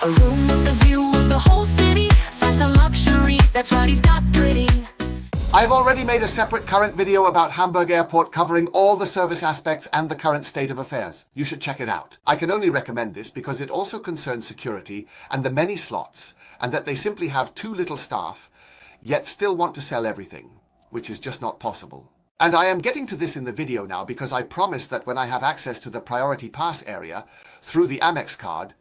A room with a view of the whole city. Fashion luxury, that's what he's got pretty. I've already made a separate current video about Hamburg Airport covering all the service aspects and the current state of affairs. You should check it out. I can only recommend this because it also concerns security and the many slots, and that they simply have too little staff, yet still want to sell everything, which is just not possible. And I am getting to this in the video now because I promised that when I have access to the Priority Pass area through the Amex card,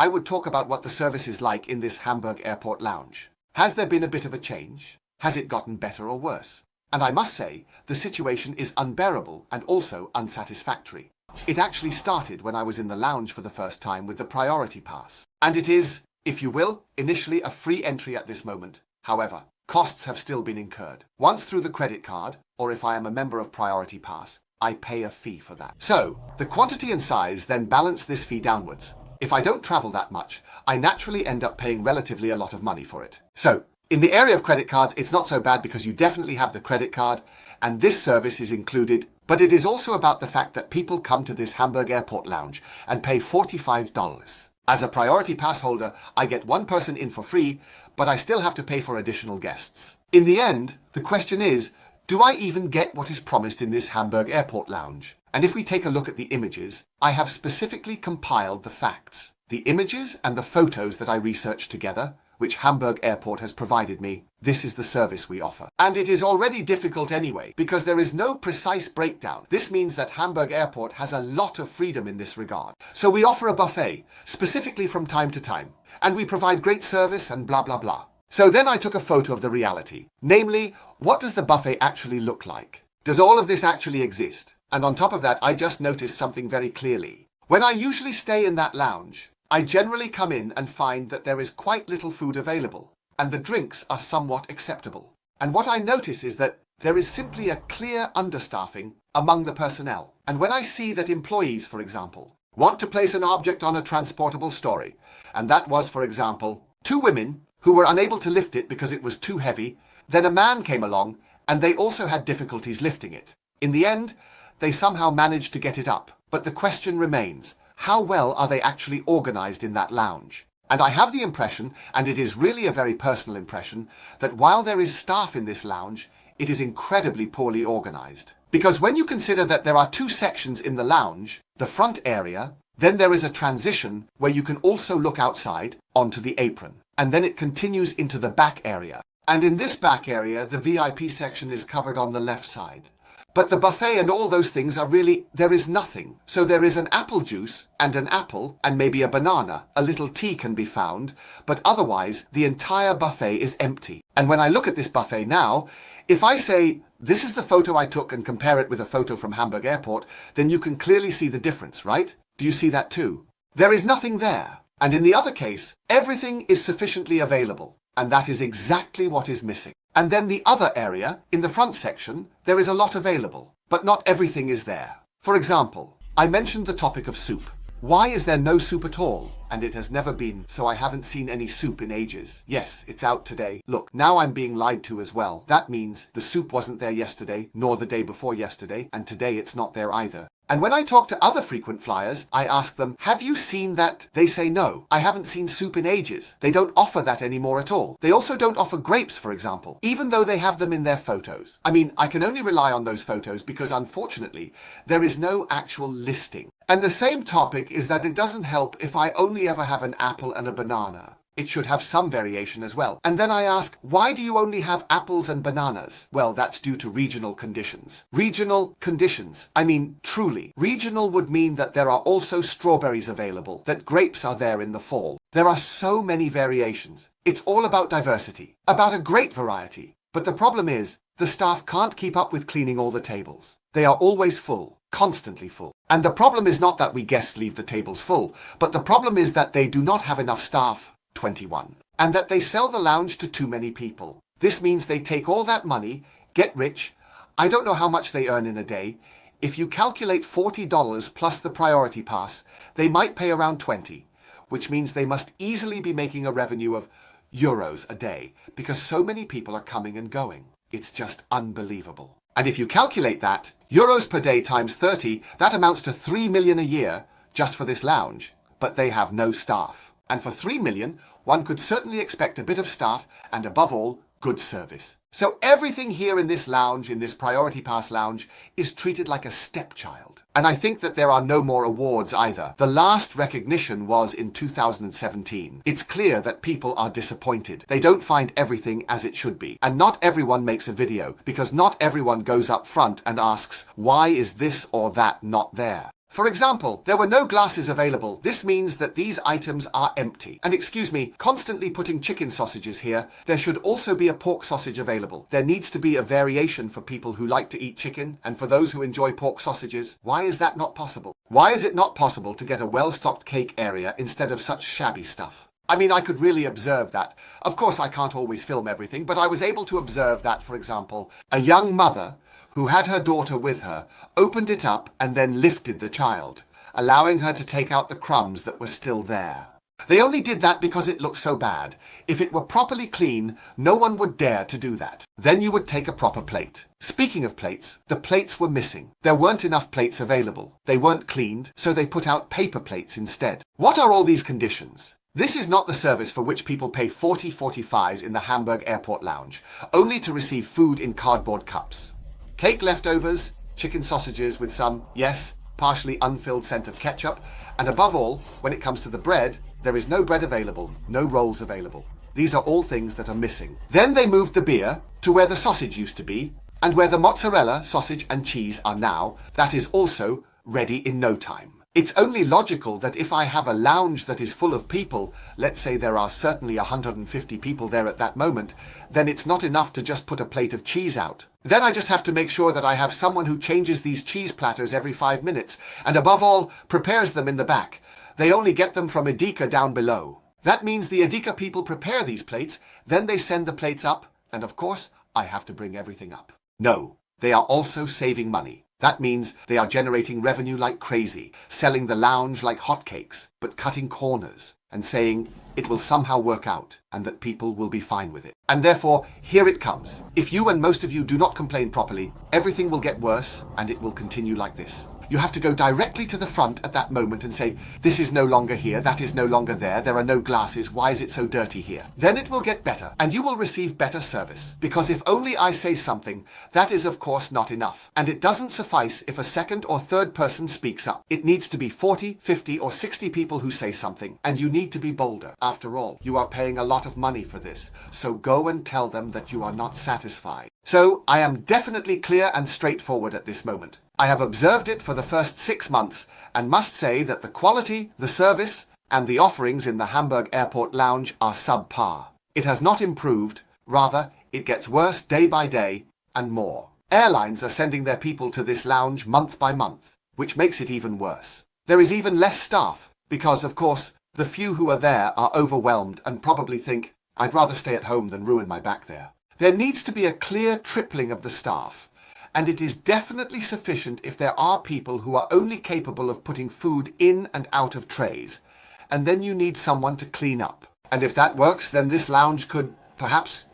I would talk about what the service is like in this Hamburg Airport lounge. Has there been a bit of a change? Has it gotten better or worse? And I must say, the situation is unbearable and also unsatisfactory. It actually started when I was in the lounge for the first time with the Priority Pass. And it is, if you will, initially a free entry at this moment. However, costs have still been incurred. Once through the credit card, or if I am a member of Priority Pass, I pay a fee for that. So, the quantity and size then balance this fee downwards. If I don't travel that much, I naturally end up paying relatively a lot of money for it. So, in the area of credit cards, it's not so bad because you definitely have the credit card, and this service is included, but it is also about the fact that people come to this Hamburg Airport lounge and pay $45. As a Priority Pass holder, I get one person in for free, but I still have to pay for additional guests. In the end, the question is, do I even get what is promised in this Hamburg Airport lounge? And if we take a look at the images, I have specifically compiled the facts. The images and the photos that I researched together, which Hamburg Airport has provided me, this is the service we offer. And it is already difficult anyway, because there is no precise breakdown. This means that Hamburg Airport has a lot of freedom in this regard. So we offer a buffet, specifically from time to time, and we provide great service and blah blah blah. So then I took a photo of the reality, namely, what does the buffet actually look like? Does all of this actually exist? And on top of that, I just noticed something very clearly. When I usually stay in that lounge, I generally come in and find that there is quite little food available, and the drinks are somewhat acceptable. And what I notice is that there is simply a clear understaffing among the personnel. And when I see that employees, for example, want to place an object on a transportable storey, and that was, for example, 2 women who were unable to lift it because it was too heavy, then a man came along and they also had difficulties lifting it. In the end, they somehow managed to get it up. But the question remains, how well are they actually organized in that lounge? And I have the impression, and it is really a very personal impression, that while there is staff in this lounge, it is incredibly poorly organized. Because when you consider that there are 2 sections in the lounge, the front area, then there is a transition where you can also look outside onto the apron. And then it continues into the back area. And in this back area, the VIP section is covered on the left side. But the buffet and all those things are really, there is nothing. So there is an apple juice and an apple and maybe a banana. A little tea can be found, but otherwise the entire buffet is empty. And when I look at this buffet now, if I say, this is the photo I took and compare it with a photo from Hamburg Airport, then you can clearly see the difference, right? Do you see that too? There is nothing there. And in the other case, everything is sufficiently available. And that is exactly what is missing. And then the other area, in the front section, there is a lot available, but not everything is there. For example, I mentioned the topic of soup. Why is there no soup at all? And it has never been, so I haven't seen any soup in ages. Yes, it's out today. Look, now I'm being lied to as well. That means the soup wasn't there yesterday, nor the day before yesterday, and today it's not there either. And when I talk to other frequent flyers, I ask them, have you seen that? They say no, I haven't seen soup in ages. They don't offer that anymore at all. They also don't offer grapes, for example, even though they have them in their photos. I mean, I can only rely on those photos because unfortunately, there is no actual listing. And the same topic is that it doesn't help if I only ever have an apple and a banana. It should have some variation as well. And then I ask, why do you only have apples and bananas? Well, that's due to regional conditions. Regional conditions. I mean, truly. Regional would mean that there are also strawberries available, that grapes are there in the fall. There are so many variations. It's all about diversity, about a great variety. But the problem is, the staff can't keep up with cleaning all the tables. They are always full, constantly full. And the problem is not that we guests leave the tables full, but the problem is that they do not have enough staff. 21. And that they sell the lounge to too many people. This means they take all that money, get rich. I don't know how much they earn in a day. If you calculate $40 plus the Priority Pass, they might pay around 20, which means they must easily be making a revenue of euros a day because so many people are coming and going. It's just unbelievable. And if you calculate that, euros per day times 30, that amounts to 3 million a year just for this lounge. But they have no staff. And for 3 million, one could certainly expect a bit of staff and, above all, good service. So everything here in this lounge, in this Priority Pass lounge, is treated like a stepchild. And I think that there are no more awards either. The last recognition was in 2017. It's clear that people are disappointed. They don't find everything as it should be. And not everyone makes a video, because not everyone goes up front and asks, why is this or that not there? For example, there were no glasses available. This means that these items are empty. And excuse me, constantly putting chicken sausages here, there should also be a pork sausage available. There needs to be a variation for people who like to eat chicken and for those who enjoy pork sausages. Why is that not possible? Why is it not possible to get a well-stocked cake area instead of such shabby stuff? I mean, I could really observe that. Of course, I can't always film everything, but I was able to observe that, for example, a young mother who had her daughter with her, opened it up and then lifted the child, allowing her to take out the crumbs that were still there. They only did that because it looked so bad. If it were properly clean, no one would dare to do that. Then you would take a proper plate. Speaking of plates, the plates were missing. There weren't enough plates available. They weren't cleaned, so they put out paper plates instead. What are all these conditions? This is not the service for which people pay 45s in the Hamburg Airport Lounge, only to receive food in cardboard cups. Cake leftovers, chicken sausages with some, yes, partially unfilled scent of ketchup, and above all, when it comes to the bread, there is no bread available, no rolls available. These are all things that are missing. Then they moved the beer to where the sausage used to be, and where the mozzarella, sausage and cheese are now, that is also ready in no time. It's only logical that if I have a lounge that is full of people, let's say there are certainly 150 people there at that moment, then it's not enough to just put a plate of cheese out. Then I just have to make sure that I have someone who changes these cheese platters every 5 minutes, and above all, prepares them in the back. They only get them from Edeka down below. That means the Edeka people prepare these plates, then they send the plates up, and of course, I have to bring everything up. No, they are also saving money. That means they are generating revenue like crazy, selling the lounge like hotcakes, but cutting corners and saying it will somehow work out and that people will be fine with it. And therefore, here it comes. If you and most of you do not complain properly, everything will get worse and it will continue like this. You have to go directly to the front at that moment and say, this is no longer here, that is no longer there are no glasses, why is it so dirty here? Then it will get better, and you will receive better service. Because if only I say something, that is of course not enough. And it doesn't suffice if a second or third person speaks up. It needs to be 40, 50 or 60 people who say something, and you need to be bolder. After all, you are paying a lot of money for this, so go and tell them that you are not satisfied. So I am definitely clear and straightforward at this moment. I have observed it for the first 6 months and must say that the quality, the service, and the offerings in the Hamburg Airport Lounge are subpar. It has not improved, rather, it gets worse day by day and more. Airlines are sending their people to this lounge month by month, which makes it even worse. There is even less staff, because, of course, the few who are there are overwhelmed and probably think, I'd rather stay at home than ruin my back there. There needs to be a clear tripling of the staff. And it is definitely sufficient if there are people who are only capable of putting food in and out of trays. And then you need someone to clean up. And if that works, then this lounge could perhaps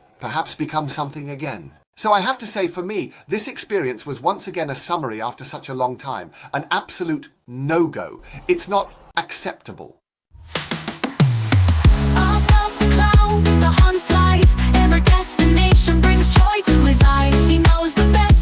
become something again. So I have to say, for me, this experience was once again a summary after such a long time. An absolute no-go. It's not acceptable. Above the clouds, the Hun flies, and our destination brings joy to his eyes. He knows the best.